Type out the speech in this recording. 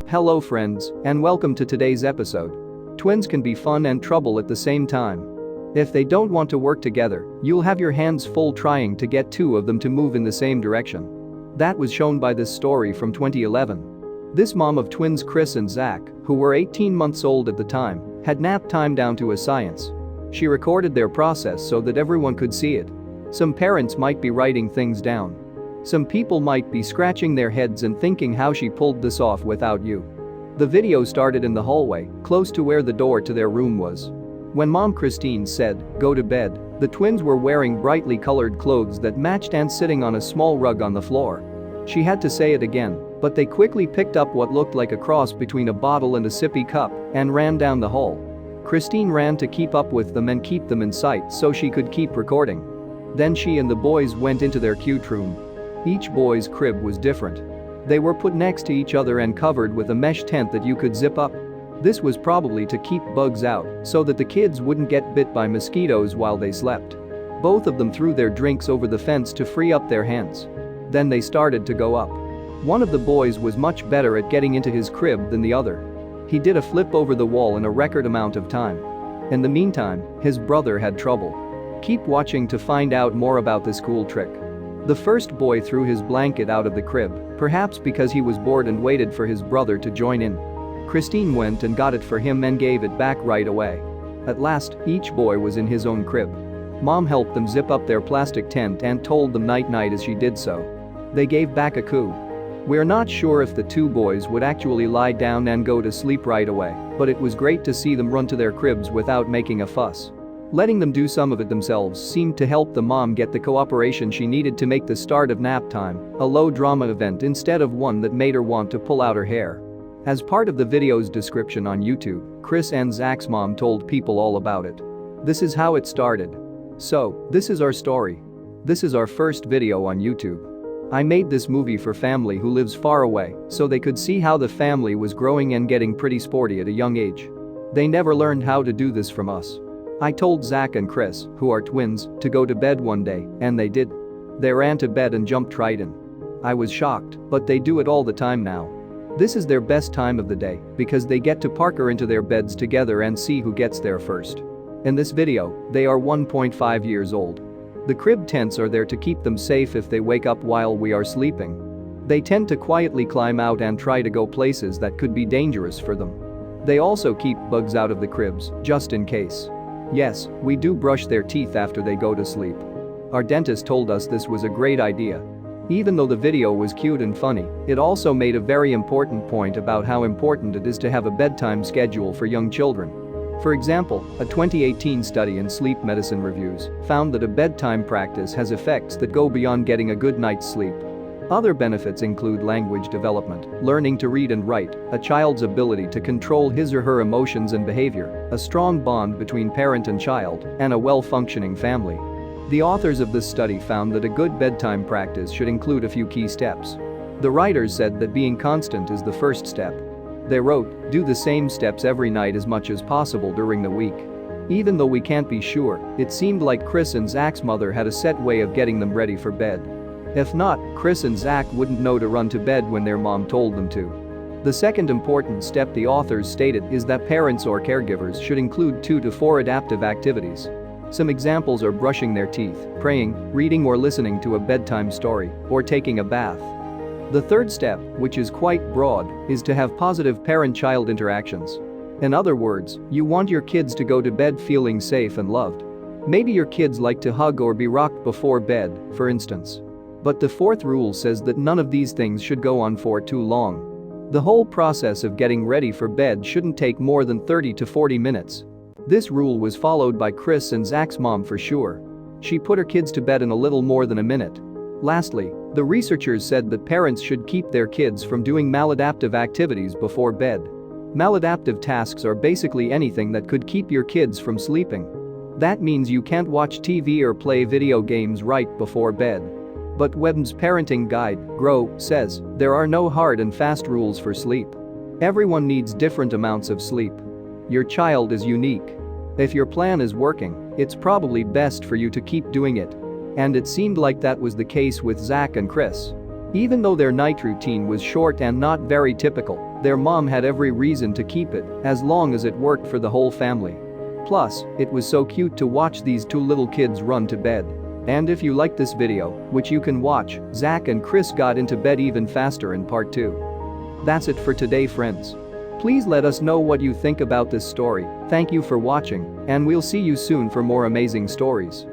Hello friends, and welcome to today's episode. Twins can be fun and trouble at the same time. If they don't want to work together, you'll have your hands full trying to get two of them to move in the same direction. That was shown by this story from 2011. This mom of twins Chris and Zach, who were 18 months old at the time, had nap time down to a science. She recorded their process so that everyone could see it. Some parents might be writing things down. Some people might be scratching their heads and thinking how she pulled this off without you. The video started in the hallway, close to where the door to their room was. When Mom Christine said, "Go to bed," the twins were wearing brightly colored clothes that matched and sitting on a small rug on the floor. She had to say it again, but they quickly picked up what looked like a cross between a bottle and a sippy cup and ran down the hall. Christine ran to keep up with them and keep them in sight so she could keep recording. Then she and the boys went into their cute room. Each boy's crib was different. They were put next to each other and covered with a mesh tent that you could zip up. This was probably to keep bugs out so that the kids wouldn't get bit by mosquitoes while they slept. Both of them threw their drinks over the fence to free up their hands. Then they started to go up. One of the boys was much better at getting into his crib than the other. He did a flip over the wall in a record amount of time. In the meantime, his brother had trouble. Keep watching to find out more about this cool trick. The first boy threw his blanket out of the crib, perhaps because he was bored and waited for his brother to join in. Christine went and got it for him and gave it back right away. At last, each boy was in his own crib. Mom helped them zip up their plastic tent and told them night-night as she did so. They gave back a coo. We're not sure if the two boys would actually lie down and go to sleep right away, but it was great to see them run to their cribs without making a fuss. Letting them do some of it themselves seemed to help the mom get the cooperation she needed to make the start of nap time a low-drama event instead of one that made her want to pull out her hair. As part of the video's description on YouTube, Chris and Zach's mom told people all about it. This is how it started. So, this is our story. This is our first video on YouTube. I made this movie for family who lives far away so they could see how the family was growing and getting pretty sporty at a young age. They never learned how to do this from us. I told Zach and Chris, who are twins, to go to bed one day, and they did. They ran to bed and jumped right in. I was shocked, but they do it all the time now. This is their best time of the day because they get to parkour into their beds together and see who gets there first. In this video, they are 1.5 years old. The crib tents are there to keep them safe if they wake up while we are sleeping. They tend to quietly climb out and try to go places that could be dangerous for them. They also keep bugs out of the cribs, just in case. Yes, we do brush their teeth after they go to sleep. Our dentist told us this was a great idea. Even though the video was cute and funny, it also made a very important point about how important it is to have a bedtime schedule for young children. For example, a 2018 study in Sleep Medicine Reviews found that a bedtime practice has effects that go beyond getting a good night's sleep. Other benefits include language development, learning to read and write, a child's ability to control his or her emotions and behavior, a strong bond between parent and child, and a well-functioning family. The authors of this study found that a good bedtime practice should include a few key steps. The writers said that being constant is the first step. They wrote, "Do the same steps every night as much as possible during the week." Even though we can't be sure, it seemed like Chris and Zach's mother had a set way of getting them ready for bed. If not, Chris and Zach wouldn't know to run to bed when their mom told them to. The second important step the authors stated is that parents or caregivers should include 2 to 4 adaptive activities. Some examples are brushing their teeth, praying, reading or listening to a bedtime story, or taking a bath. The third step, which is quite broad, is to have positive parent-child interactions. In other words, you want your kids to go to bed feeling safe and loved. Maybe your kids like to hug or be rocked before bed, for instance. But the fourth rule says that none of these things should go on for too long. The whole process of getting ready for bed shouldn't take more than 30 to 40 minutes. This rule was followed by Chris and Zach's mom for sure. She put her kids to bed in a little more than a minute. Lastly, the researchers said that parents should keep their kids from doing maladaptive activities before bed. Maladaptive tasks are basically anything that could keep your kids from sleeping. That means you can't watch TV or play video games right before bed. But Webm's parenting guide, Grow, says there are no hard and fast rules for sleep. Everyone needs different amounts of sleep. Your child is unique. If your plan is working, it's probably best for you to keep doing it. And it seemed like that was the case with Zach and Chris. Even though their night routine was short and not very typical, Their mom had every reason to keep it, as long as it worked for the whole family. Plus, it was so cute to watch these two little kids run to bed. And if you liked this video, which you can watch, Zach and Chris got into bed even faster in part 2. That's it for today, friends. Please let us know what you think about this story. Thank you for watching, and we'll see you soon for more amazing stories.